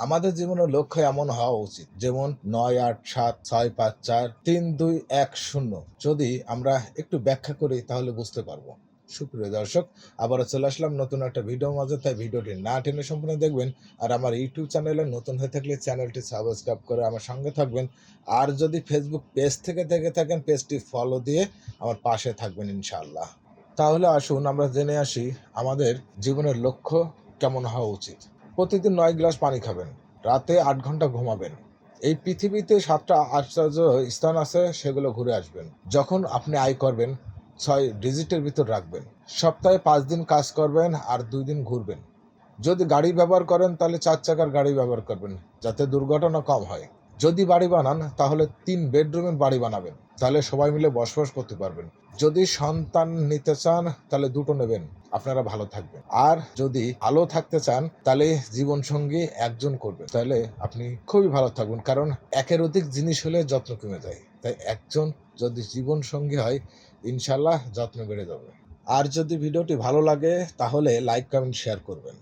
আমাদের জীবনের লক্ষ্য এমন হওয়া উচিত যেমন ৯, ৮, ৭, ৬, ৫, ৪, ৩, ২, ১, ০। যদি আমরা একটু ব্যাখ্যা করি তাহলে বুঝতে পারবো। সুপ্রিয় দর্শক, আবারও চলে আসলাম নতুন একটা ভিডিওর মাঝে, তাই ভিডিওটি না টেনে সম্পূর্ণ দেখবেন। আর আমার ইউটিউব চ্যানেলে নতুন হয়ে থাকলে চ্যানেলটি সাবস্ক্রাইব করে আমার সঙ্গে থাকবেন। আর যদি ফেসবুক পেজ থেকে দেখে থাকেন, পেজটি ফলো দিয়ে আমার পাশে থাকবেন ইনশাআল্লাহ। তাহলে আসুন আমরা জেনে আসি আমাদের জীবনের লক্ষ্য কেমন হওয়া উচিত। প্রতিদিন ৯ গ্লাস পানি খাবেন, রাতে ৮ ঘন্টা ঘুমাবেন। এই পৃথিবীতে ৭টা আশ্চর্য স্থান আছে, সেগুলো ঘুরে আসবেন। যখন আপনি আয় করবেন ৬ ডিজিটের ভিতর রাখবেন। সপ্তাহে ৫ দিন কাজ করবেন আর ২ দিন ঘুরবেন। যদি গাড়ি ব্যবহার করেন তাহলে ৪ চাকার গাড়ি ব্যবহার করবেন, যাতে দুর্ঘটনা কম হয়। যদি বাড়ি বানান তাহলে ৩ বেডরুমের বাড়ি বানাবেন, তাহলে সবাই মিলে বসবাস করতে পারবেন। যদি সন্তান নিতে চান তাহলে ২টো নেবেন, আপনারা ভালো থাকবেন। আর যদি ভালো থাকতে চান তাহলে জীবনসঙ্গী একজন করবেন, তাহলে আপনি খুবই ভালো থাকবেন। কারণ একের অধিক জিনিস হলে যত্ন কমে যায়, তাই একজন যদি জীবনসঙ্গী হয় ইনশাল্লাহ যত্ন বেড়ে যাবে। আর যদি ভিডিওটি ভালো লাগে তাহলে লাইক, কমেন্ট, শেয়ার করবেন।